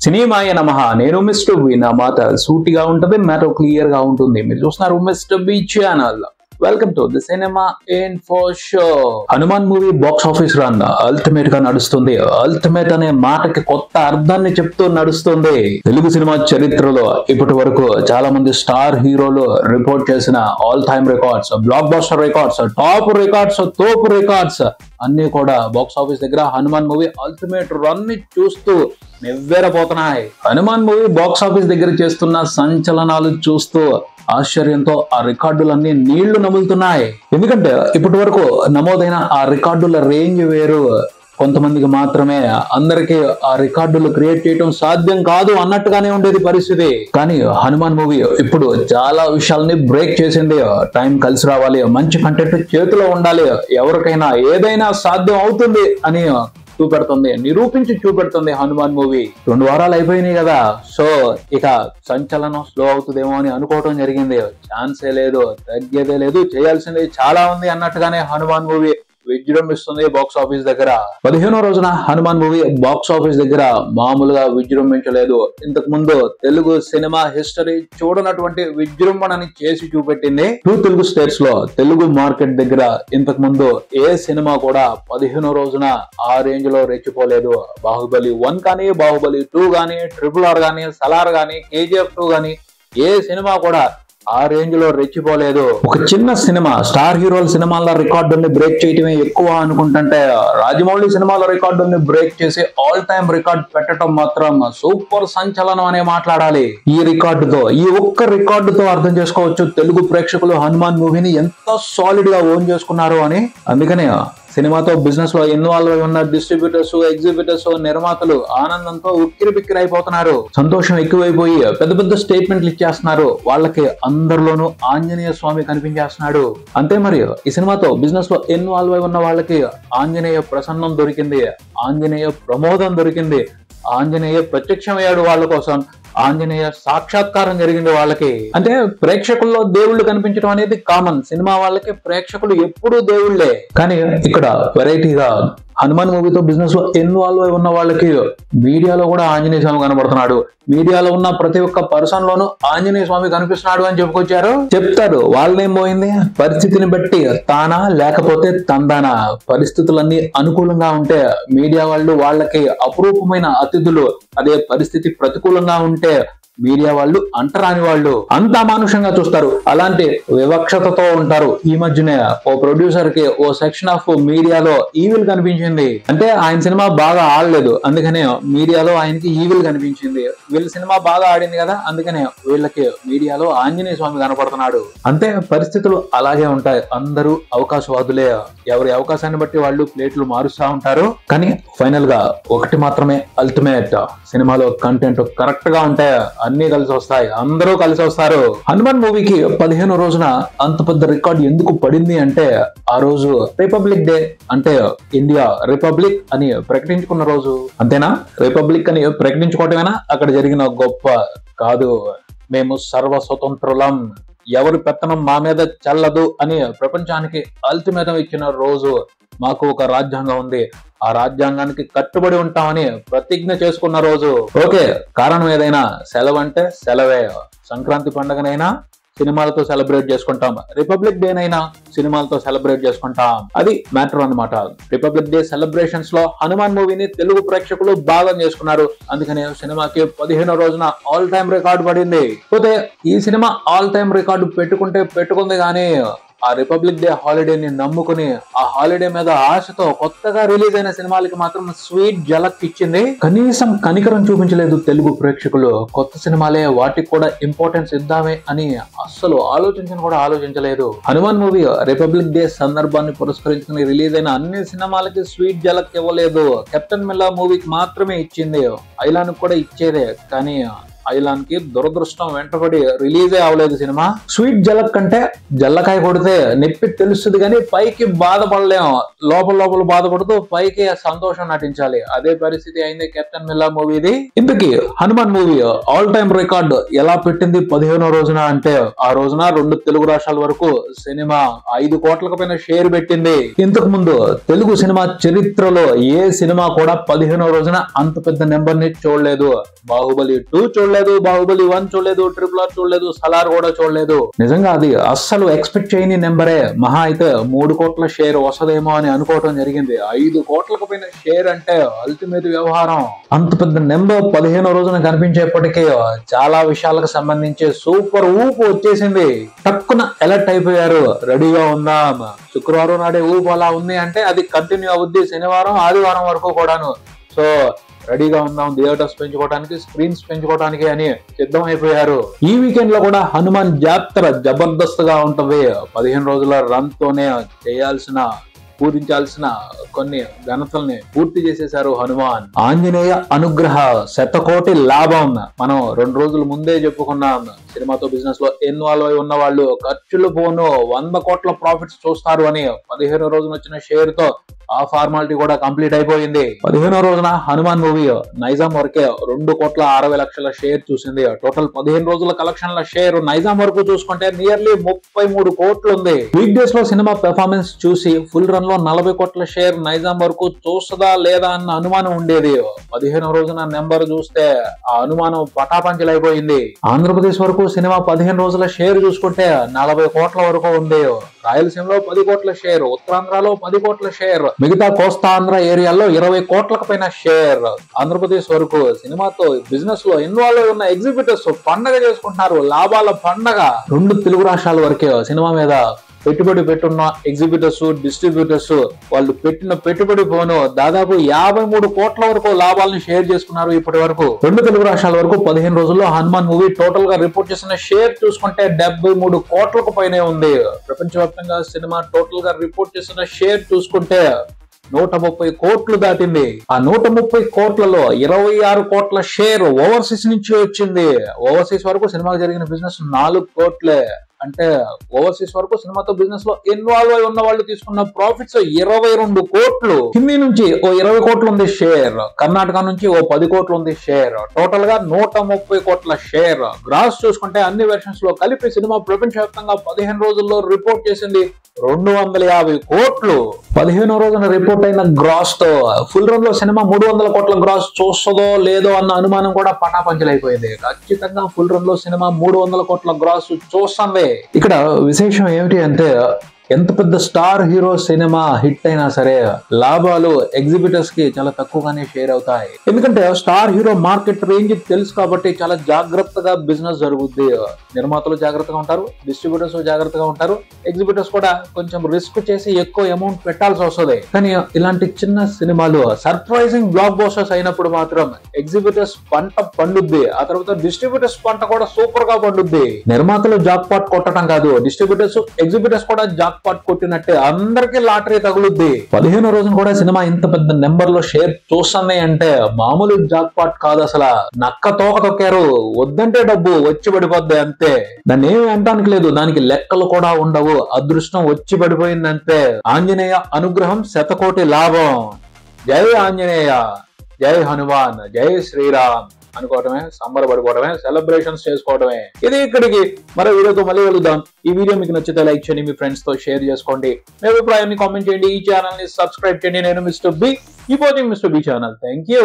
సినిమాయ నమః. నేను మిస్టర్ వి. నా మాట సూటిగా ఉంటుంది, మ్యాటర్ క్లియర్ గా ఉంటుంది. మీరు చూస్తున్నారు mister we channel. Welcome to the cinema info show. Hanuman movie box office run ultimate గా నడుస్తుంది. అల్టిమేట్ అనే మాటకి కొత్త అర్థాన్ని చెప్తూ నడుస్తుంది. తెలుగు సినిమా చరిత్రలో ఇప్పటి వరకు చాలా మంది స్టార్ హీరోలు రిపోర్ట్ చేసిన all time records, block buster records, top records, తోపు రికార్డ్స్ అన్ని కూడా బాక్స్ ఆఫీస్ దగ్గర హనుమాన్ మూవీ అల్టిమేట్ రన్ ని చూస్తూ నెవ్వెరపోతున్నాయి. హనుమాన్ మూవీ బాక్స్ ఆఫీస్ దగ్గర చేస్తున్న సంచలనాలు చూస్తూ ఆశ్చర్యంతో ఆ రికార్డులన్నీ నీళ్లు నములుతున్నాయి. ఎందుకంటే ఇప్పటి వరకు నమోదైన ఆ రికార్డుల రేంజ్ వేరు. కొంతమందికి మాత్రమే అందరికి ఆ రికార్డులు క్రియేట్ చేయడం సాధ్యం కాదు అన్నట్టుగానే ఉండేది పరిస్థితి. కానీ హనుమాన్ మూవీ ఇప్పుడు చాలా విషయాల్ని బ్రేక్ చేసింది. టైం కలిసి రావాలి, మంచి కంటెంట్ చేతిలో ఉండాలి, ఎవరికైనా ఏదైనా సాధ్యం అవుతుంది అని చూపెడుతుంది, నిరూపించి చూపెడుతుంది హనుమాన్ మూవీ. 2 వారాలు అయిపోయినాయి కదా, సో ఇక సంచలనం స్లో అవుతుందేమో అని అనుకోవడం జరిగింది. ఛాన్సే లేదు, తగ్గేదే లేదు, చేయాల్సింది చాలా ఉంది అన్నట్టుగానే హనుమాన్ మూవీ విజృంభిస్తుంది బాక్స్ ఆఫీస్ దగ్గర. 15వ రోజున హనుమాన్ మూవీ బాక్స్ ఆఫీస్ దగ్గర మామూలుగా విజృంభించలేదు. ఇంతకు ముందు తెలుగు సినిమా హిస్టరీ చూడనటువంటి విజృంభణని చేసి చూపెట్టింది. 2 తెలుగు స్టేట్స్ లో తెలుగు మార్కెట్ దగ్గర ఇంతకు ముందు ఏ సినిమా కూడా 15వ రోజున ఆ రేంజ్ లో రెచ్చిపోలేదు. బాహుబలి 1 కానీ, బాహుబలి 2 కానీ, RRR కానీ, సలార్ కానీ, KGF 2 కానీ ఏ సినిమా కూడా ఆ రేంజ్ లో రెచ్చిపోలేదు. ఒక చిన్న సినిమా స్టార్ హీరోల సినిమాల రికార్డుల్ని బ్రేక్ చేయటమే ఎక్కువ అనుకుంటుంటే రాజమౌళి సినిమాల రికార్డుల్ని బ్రేక్ చేసి ఆల్ టైమ్ రికార్డ్ పెట్టడం మాత్రం సూపర్ సంచలనం అనే మాట్లాడాలి. ఈ రికార్డుతో, ఈ ఒక్క రికార్డుతో అర్థం చేసుకోవచ్చు తెలుగు ప్రేక్షకులు హనుమాన్ మూవీని ఎంత సాలిడ్ గా ఓన్ చేసుకున్నారు అని. అందుకనే సినిమాతో బిజినెస్ లో ఇన్వాల్వ్ అయి ఉన్న డిస్ట్రిబ్యూటర్స్, ఎగ్జిబిటర్స్, నిర్మాతలు ఆనందంతో ఉక్కిరి బిక్కిరి అయిపోతున్నారు. సంతోషం ఎక్కువైపోయి పెద్ద పెద్ద స్టేట్మెంట్లు ఇచ్చేస్తున్నారు. వాళ్ళకి అందరిలోనూ ఆంజనేయ స్వామి కనిపించేస్తున్నాడు. అంతే మరి ఈ సినిమాతో బిజినెస్ లో ఇన్వాల్వ్ అయి ఉన్న వాళ్ళకి ఆంజనేయ ప్రసన్నం దొరికింది, ఆంజనేయ ప్రమోదం దొరికింది, ఆంజనేయ ప్రత్యక్షమయ్యాడు వాళ్ళ కోసం, ఆంజనేయ సాక్షాత్కారం జరిగింది వాళ్ళకి. అంటే ప్రేక్షకుల్లో దేవుళ్ళు కనిపించడం అనేది కామన్. సినిమా వాళ్ళకి ప్రేక్షకులు ఎప్పుడూ దేవుళ్లే. కానీ ఇక్కడ వెరైటీగా హనుమాన్ మూవీతో బిజినెస్ లో ఇన్వాల్వ్ అయి ఉన్న వాళ్ళకి మీడియాలో కూడా ఆంజనేయ స్వామి కనబడుతున్నాడు. మీడియాలో ఉన్న ప్రతి ఒక్క పర్సన్ లోనూ ఆంజనేయ స్వామి కనిపిస్తున్నాడు అని చెప్పుకొచ్చారు. చెప్తారు వాళ్ళేం పోయింది, పరిస్థితిని బట్టి తానా లేకపోతే తందానా. పరిస్థితులన్నీ అనుకూలంగా ఉంటే మీడియా వాళ్ళు వాళ్ళకి అపురూపమైన అతిథులు, అదే పరిస్థితి ప్రతికూలంగా ఉంటే మీడియా వాళ్ళు అంటరాని వాళ్ళు, అంత అమానుషంగా చూస్తారు, అలాంటి వివక్షతతో ఉంటారు. ఈ మధ్యనే ఓ ప్రొడ్యూసర్ కి ఓ సెక్షన్ ఆఫ్ మీడియాలో ఈవిల్ కనిపించింది. అంటే ఆయన సినిమా బాగా ఆడలేదు, అందుకనే మీడియాలో ఆయనకి ఈవిల్ కనిపించింది. వీళ్ళ సినిమా బాగా ఆడింది కదా, అందుకనే వీళ్ళకి మీడియాలో ఆంజనేయ స్వామి కనపడుతున్నాడు. అంతే, పరిస్థితులు అలాగే ఉంటాయి. అందరూ అవకాశవాదులే, ఎవరి అవకాశాన్ని బట్టి వాళ్ళు ప్లేట్లు మారుస్తా ఉంటారు. కానీ ఫైనల్ గా ఒకటి మాత్రమే అల్టిమేట్, సినిమాలో కంటెంట్ కరెక్ట్ గా ఉంటే అన్ని కలిసి వస్తాయి, అందరూ కలిసి వస్తారు. హనుమాన్ మూవీకి 15వ రోజున అంత పెద్ద రికార్డ్ ఎందుకు పడింది అంటే, ఆ రోజు రిపబ్లిక్ డే, అంటే ఇండియా రిపబ్లిక్ అని ప్రకటించుకున్న రోజు. అంతేనా? రిపబ్లిక్ అని ప్రకటించుకోవటమేనా అక్కడ జరిగిన గొప్ప? కాదు, మేము సర్వస్వతంత్రులం, ఎవరి పెత్తనం మా మీద చల్లదు అని ప్రపంచానికి అల్టిమేటం ఇచ్చిన రోజు. మాకు ఒక రాజ్యాంగం ఉంది, ఆ రాజ్యాంగానికి కట్టుబడి ఉంటామని ప్రతిజ్ఞ చేసుకున్న రోజు. ఓకే, కారణం ఏదైనా, సెలవు అంటే సెలవే. సంక్రాంతి పండుగనైనా సినిమాలతో సెలబ్రేట్ చేసుకుంటాం, రిపబ్లిక్ డే నైనా సినిమాలతో సెలబ్రేట్ చేసుకుంటాం. అది మ్యాటర్ అన్నమాట. రిపబ్లిక్ డే సెలబ్రేషన్స్ లో హనుమాన్ మూవీని తెలుగు ప్రేక్షకులు భాగం చేసుకున్నారు. అందుకనే సినిమాకి 15వ రోజున ఆల్ టైమ్ రికార్డు పడింది. పోతే ఈ సినిమా ఆల్ టైమ్ రికార్డు పెట్టుకుంది కానీ ఆ రిపబ్లిక్ డే హాలిడేని నమ్ముకుని, ఆ హాలిడే మీద ఆశతో కొత్తగా రిలీజ్ అయిన సినిమాలకి మాత్రం స్వీట్ జలక్ ఇచ్చింది. కనీసం కనికరం చూపించలేదు తెలుగు ప్రేక్షకులు. కొత్త సినిమాలే, వాటికి కూడా ఇంపార్టెన్స్ ఇద్దామే అని అస్సలు ఆలోచించలేదు. హనుమాన్ మూవీ రిపబ్లిక్ డే సందర్భాన్ని పురస్కరించుకుని రిలీజ్ అయిన అన్ని సినిమాలకి స్వీట్ జలక్ ఇవ్వలేదు. కెప్టెన్ మిల్లా మూవీకి మాత్రమే ఇచ్చింది. ఐలాన్ కూడా ఇచ్చేదే, కానీ ఐలాన్ కి దురదృష్టం వెంటబడి రిలీజే అవ్వలేదు సినిమా. స్వీట్ జలక్ కంటే జల్లకాయ కొడితే నొప్పి తెలుస్తుంది కానీ పైకి బాధపడలేం, లోపల లోపల బాధపడుతూ పైకి సంతోషం నటించాలి. అదే పరిస్థితి అయింది కెప్టెన్ మిల్లా మూవీది. ఇంతకీ Hanuman movie all time record ఎలా పెట్టింది 15వ రోజున అంటే, ఆ రోజున 2 తెలుగు రాష్ట్రాల వరకు సినిమా 5 కోట్లకు పైన షేర్ పెట్టింది. ఇంతకు ముందు తెలుగు సినిమా చరిత్రలో ఏ సినిమా కూడా 15వ రోజున అంత పెద్ద నెంబర్ ని చూడలేదు. బాహుబలి 2 చూడలేదు, బాహుబలి 1 చూడలేదు, RRR చూడలేదు, సలార్ కూడా చూడలేదు. నిజంగా అది అస్సలు ఎక్స్పెక్ట్ చేయని నెంబరే. మహా అయితే 3 కోట్ల షేర్ వస్తదేమో అని అనుకోవటం జరిగింది. 5 కోట్లకు పైన షేర్ అంటే అల్టిమేట్ వ్యవహారం. అంత పెద్ద నెంబర్ 15వ రోజున కనిపించేప్పటికీ చాలా విషయాలకు సంబంధించి సూపర్ ఊపు వచ్చేసింది. టక్కున అలర్ట్ అయిపోయారు, రెడీగా ఉందాం. శుక్రవారం నాడే ఊపు అలా ఉంది అంటే అది కంటిన్యూ అవుద్ది శనివారం ఆదివారం వరకు కూడాను. సో రెడీగా ఉందాం, థియేటర్స్ పెంచుకోవడానికి, స్క్రీన్స్ పెంచుకోవడానికి అని సిద్ధం అయిపోయారు. ఈ వీకెండ్ లో కూడా హనుమాన్ జాతర జబర్దస్త్ గా ఉంటది. 15 రోజుల రన్ తోనే పూరించాల్సిన కొన్ని ఘనతల్ని పూర్తి చేసేశారు హనుమాన్. ఆంజనేయ అనుగ్రహ శతకోటి లాభం. మనం 2 రోజుల ముందే చెప్పుకున్నాం, సినిమాతో బిజినెస్ లో ఇన్వాల్వ్ అయి ఉన్న వాళ్ళు ఖర్చులు పోను 100 కోట్ల ప్రాఫిట్స్ చూస్తారు అని. 15వ రోజున వచ్చిన షేర్ తో ఆ ఫార్మాలిటీ కూడా కంప్లీట్ అయిపోయింది. 15వ రోజున హనుమాన్ మూవీ నైజాం వరకే 2,60,00,000 షేర్ చూసింది. టోటల్ 15 రోజుల కలెక్షన్ల షేర్ నైజాం వరకు చూసుకుంటే నియర్లీ 33 కోట్లు ఉంది. వీక్ డేస్ లో సినిమా పెర్ఫార్మెన్స్ చూసి ఫుల్ రన్ లో 40 కోట్ల షేర్ నైజాం వరకు చూస్తుందా లేదా అన్న అనుమానం ఉండేది. 15వ రోజున నెంబర్ చూస్తే ఆ అనుమానం పటాపంచలైపోయింది. ఆంధ్రప్రదేశ్ వరకు సినిమా 15 రోజుల షేర్ చూసుకుంటే 40 కోట్ల వరకు ఉంది. రాయలసీమలో 10 కోట్ల షేర్, ఉత్తరాంధ్రలో 10 కోట్ల షేర్, మిగతా కోస్తాంధ్ర ఏరియాల్లో 20 కోట్లకు పైన షేర్. ఆంధ్రప్రదేశ్ వరకు సినిమాతో బిజినెస్ లో ఇన్వాల్వ్ అయి ఉన్న ఎగ్జిబిటర్స్ పండగ చేసుకుంటున్నారు, లాభాల పండగ. 2 తెలుగు రాష్ట్రాల వరకే సినిమా మీద పెట్టుబడి పెట్టున్న ఎగ్జిబిటర్స్, డిస్ట్రిబ్యూటర్స్ వాళ్ళు పెట్టిన పెట్టుబడి పోను దాదాపు 53 కోట్ల వరకు లాభాలను షేర్ చేసుకున్నారు ఇప్పటి వరకు. 2 తెలుగు రాష్ట్రాల వరకు 15 రోజుల్లో హనుమాన్ మూవీ టోటల్ గా రిపోర్ట్ చేసిన షేర్ చూసుకుంటే 73 కోట్లకు పైనే ఉంది. ప్రపంచవ్యాప్తంగా సినిమా టోటల్ గా రిపోర్ట్ చేసిన షేర్ చూసుకుంటే 130 కోట్లు దాటింది. ఆ 130 కోట్లలో 26 కోట్ల షేర్ ఓవర్సీస్ నుంచి వచ్చింది. ఓవర్సీస్ వరకు సినిమాకి జరిగిన బిజినెస్ 4 కోట్లే. అంటే ఓవర్సీస్ వరకు సినిమాతో బిజినెస్ లో ఇన్వాల్వ్ అయి ఉన్న వాళ్ళు తీసుకున్న ప్రాఫిట్స్ 22 కోట్లు. హిందీ నుంచి ఓ 20 కోట్లు ఉంది షేర్, కర్ణాటక నుంచి ఓ 10 కోట్లు ఉంది షేర్. టోటల్ గా 130 కోట్ల షేర్. గ్రాస్ చూసుకుంటే అన్ని వెర్షన్స్ లో కలిపి సినిమా ప్రపంచవ్యాప్తంగా 15 రోజుల్లో రిపోర్ట్ చేసింది 250 కోట్లు. 15వ రోజున రిపోర్ట్ అయిన గ్రాస్ తో ఫుల్ రన్ లో సినిమా 300 కోట్ల గ్రాస్ చూస్తుందో లేదో అన్న అనుమానం కూడా పటాపంచలైపోయింది. ఖచ్చితంగా ఫుల్ రన్ లో సినిమా 300 కోట్ల గ్రాస్ చూస్తుంది. ఇక్కడ విశేషం ఏమిటి అంటే, ఎంత పెద్ద స్టార్ హీరో సినిమా హిట్ అయినా సరే లాభాలు ఎగ్జిబిటర్స్ కి చాలా తక్కువగానే షేర్ అవుతాయి. ఎందుకంటే స్టార్ హీరో మార్కెట్ రేంజ్ తెలుసు కాబట్టి చాలా జాగ్రత్తగా బిజినెస్ జరుగుద్ది. నిర్మాతలు జాగ్రత్తగా ఉంటారు, డిస్ట్రిబ్యూటర్స్ జాగ్రత్తగా ఉంటారు, ఎగ్జిబిటర్స్ కూడా కొంచెం రిస్క్ చేసి ఎక్కువ అమౌంట్ పెట్టాల్సి వస్తుంది. కానీ ఇలాంటి చిన్న సినిమాలు సర్ప్రైజింగ్ బ్లాక్ బస్టర్స్ అయినప్పుడు మాత్రం ఎగ్జిబిటర్స్ పంట పండుద్ది. ఆ తర్వాత డిస్ట్రిబ్యూటర్స్ పంట కూడా సూపర్ గా పండుద్ది. నిర్మాతలు జాక్ పాట్ కొట్టడం కాదు, డిస్ట్రిబ్యూటర్స్ ఎగ్జిబిటర్స్ కూడా జాక్ పాట్ కొట్టినట్టే అందరికీ లాటరీ తగులుద్ది. 15వ రోజున కూడా సినిమా ఇంత పెద్ద నెంబర్ లో షేర్ చూస్తుంది అంటే మామూలు జాక్ పాట్ కాదు. అసలు నక్క తోక తొక్కారు, వద్దంటే డబ్బు వచ్చి పడిపోద్ది అంతే. దాన్ని ఏమి అంటానికి లేదు, దానికి లెక్కలు కూడా ఉండవు. అదృష్టం వచ్చి పడిపోయిందంతే. ఆంజనేయ అనుగ్రహం శతకోటి లాభం. జై ఆంజనేయ, జై హనుమాన్, జై శ్రీరామ్ అనుకోవటమే, సంబరపడుకోవడమే, సెలబ్రేషన్స్ చేసుకోవడమే. ఇది ఇక్కడికి మరో వీడియోతో మళ్ళీ వెళ్దాం. ఈ వీడియో మీకు నచ్చితే లైక్ చేయండి, మీ ఫ్రెండ్స్ తో షేర్ చేసుకోండి, మీ అభిప్రాయాన్ని కామెంట్ చేయండి, ఈ ఛానల్ ని సబ్స్క్రైబ్ చేయండి. నేను మిస్టర్ బి, ఈ watching mister B channel. Thank you.